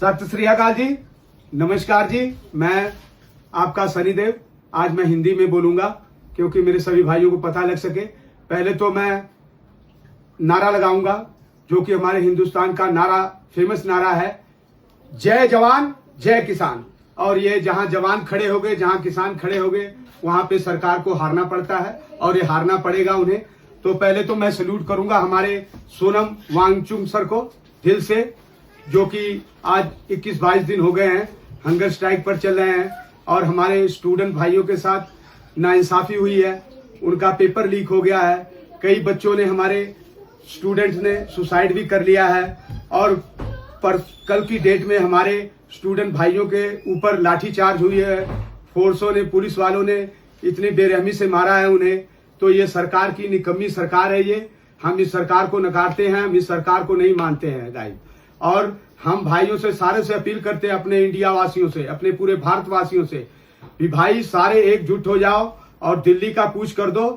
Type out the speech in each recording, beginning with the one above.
सत श्री अकाल जी, नमस्कार जी। मैं आपका सनीदेव। आज मैं हिंदी में बोलूंगा क्योंकि मेरे सभी भाइयों को पता लग सके। पहले तो मैं नारा लगाऊंगा जो कि हमारे हिंदुस्तान का नारा, फेमस नारा है, जय जवान जय किसान। और ये जहां जवान खड़े हो गए, जहां किसान खड़े हो गए, वहां पे सरकार को हारना पड़ता है और ये हारना पड़ेगा उन्हें। तो पहले तो मैं सैल्यूट करूंगा हमारे सोनम वांगचुक सर को दिल से, जो कि आज 21-22 दिन हो गए हैं हंगर स्ट्राइक पर चल रहे हैं और हमारे स्टूडेंट भाइयों के साथ नाइंसाफी हुई है। उनका पेपर लीक हो गया है, कई बच्चों ने, हमारे स्टूडेंट्स ने सुसाइड भी कर लिया है और कल की डेट में हमारे स्टूडेंट भाइयों के ऊपर लाठीचार्ज हुई है। फोर्सों ने, पुलिस वालों ने इतनी बेरहमी से मारा है उन्हें। तो ये सरकार की निकम्मी सरकार है ये। हम इस सरकार को नकारते हैं, हम इस सरकार को नहीं मानते हैं गाइस। और हम भाइयों से, सारे से अपील करते हैं, अपने इंडिया वासियों से, अपने पूरे भारतवासियों से भी भाई सारे एकजुट हो जाओ और दिल्ली का कूच कर दो,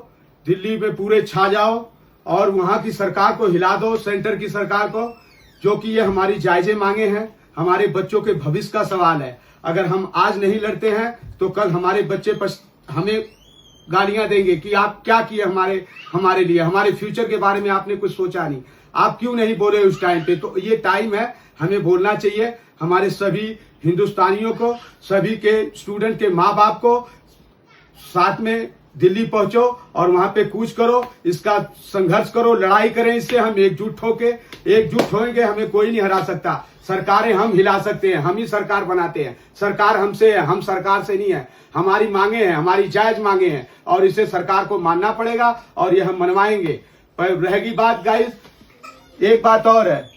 दिल्ली में पूरे छा जाओ और वहां की सरकार को हिला दो, सेंटर की सरकार को, जो कि ये हमारी जायजे मांगे हैं। हमारे बच्चों के भविष्य का सवाल है। अगर हम आज नहीं लड़ते हैं तो कल हमारे बच्चे हमें गालियां देंगे कि आप क्या किए हमारे लिए, हमारे फ्यूचर के बारे में आपने कुछ सोचा नहीं, आप क्यों नहीं बोले उस टाइम पे। तो ये टाइम है, हमें बोलना चाहिए। हमारे सभी हिंदुस्तानियों को, सभी के स्टूडेंट के माँ बाप को साथ में दिल्ली पहुंचो और वहां पे कूच करो, इसका संघर्ष करो, लड़ाई करें। इससे हम एकजुट होंगे, हमें कोई नहीं हरा सकता। सरकारें हम हिला सकते हैं, हम ही सरकार बनाते हैं। सरकार हमसे है, हम सरकार से नहीं है। हमारी मांगे हैं, हमारी जायज मांगे हैं और इसे सरकार को मानना पड़ेगा और ये हम मनवाएंगे। पर रहेगी बात गाइस, एक बात और है,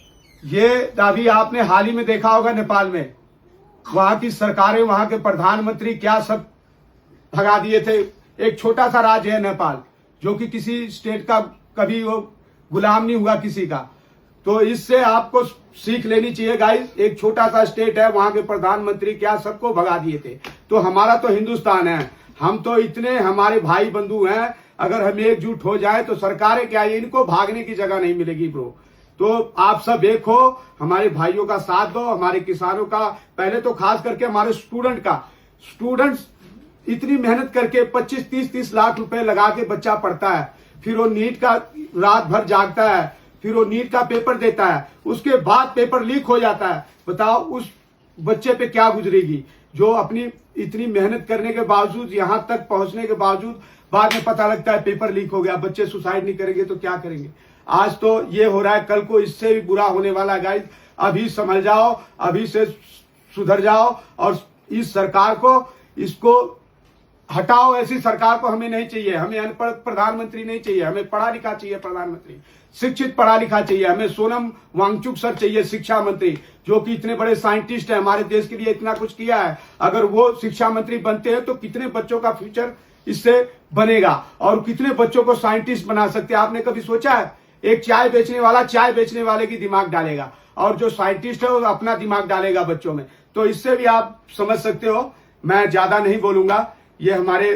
ये अभी आपने हाल ही में देखा होगा नेपाल में, वहां की सरकारें, वहां के प्रधानमंत्री क्या सब भगा दिए थे। एक छोटा सा राज्य है नेपाल, जो कि किसी स्टेट का कभी वो गुलाम नहीं हुआ किसी का। तो इससे आपको सीख लेनी चाहिए गाइस। एक छोटा सा स्टेट है, वहां के प्रधानमंत्री क्या सबको भगा दिए थे। तो हमारा तो हिंदुस्तान है, हम तो इतने हमारे भाई बंधु हैं। अगर हम एकजुट हो जाए तो सरकारें क्या, इनको भागने की जगह नहीं मिलेगी ब्रो। तो आप सब एक हो, हमारे भाइयों का साथ दो, हमारे किसानों का, पहले तो खास करके हमारे स्टूडेंट्स इतनी मेहनत करके 25-30 लाख रुपए लगा के बच्चा पढ़ता है, फिर वो नीट का रात भर जागता है, फिर वो नीट का पेपर देता है, उसके बाद पेपर लीक हो जाता है। बताओ उस बच्चे पे क्या गुजरेगी, जो अपनी इतनी मेहनत करने के बावजूद, यहां तक पहुंचने के बावजूद बाद में पता लगता है पेपर लीक हो गया। बच्चे सुसाइड नहीं करेंगे तो क्या करेंगे। आज तो ये हो रहा है, कल को इससे भी बुरा होने वाला है गाइस। अभी समझ जाओ, अभी से सुधर जाओ और इस सरकार को, इसको हटाओ। ऐसी सरकार को हमें नहीं चाहिए। हमें अनपढ़ प्रधानमंत्री नहीं चाहिए, हमें पढ़ा लिखा चाहिए प्रधानमंत्री, शिक्षित पढ़ा लिखा चाहिए। हमें सोनम वांगचुक सर चाहिए, शिक्षा मंत्री, जो कि इतने बड़े साइंटिस्ट हैं, हमारे देश के लिए इतना कुछ किया है। अगर वो शिक्षा मंत्री बनते हैं तो कितने बच्चों का फ्यूचर इससे बनेगा और कितने बच्चों को साइंटिस्ट बना सकते हैं। आपने कभी सोचा है, एक चाय बेचने वाले की दिमाग डालेगा और जो साइंटिस्ट है वो अपना दिमाग डालेगा बच्चों में। तो इससे भी आप समझ सकते हो। मैं ज्यादा नहीं बोलूंगा, ये हमारे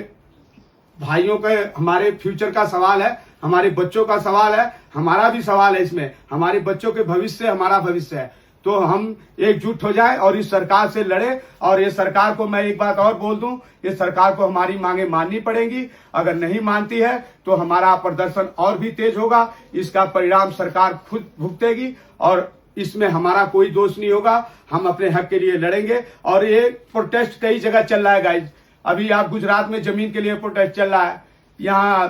भाइयों के, हमारे फ्यूचर का सवाल है, हमारे बच्चों का सवाल है, हमारा भी सवाल है इसमें। हमारे बच्चों के भविष्य हमारा भविष्य है। तो हम एकजुट हो जाए और इस सरकार से लड़े। और ये सरकार को मैं एक बात और बोल दूं, ये सरकार को हमारी मांगे माननी पड़ेंगी। अगर नहीं मानती है तो हमारा प्रदर्शन और भी तेज होगा। इसका परिणाम सरकार खुद भुगतेगी और इसमें हमारा कोई दोष नहीं होगा। हम अपने हक के लिए लड़ेंगे। और ये प्रोटेस्ट कई जगह चल रहा है गाइज। अभी आप गुजरात में जमीन के लिए प्रोटेस्ट चल रहा है, यहाँ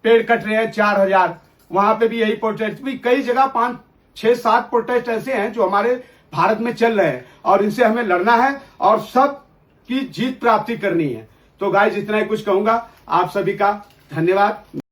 पेड़ कट रहे हैं 4000, वहां पे भी यही प्रोटेस्ट। भी कई जगह 5-6-7 प्रोटेस्ट ऐसे हैं जो हमारे भारत में चल रहे हैं और इनसे हमें लड़ना है और सब की जीत प्राप्ति करनी है। तो गाइज इतना ही कुछ कहूंगा। आप सभी का धन्यवाद।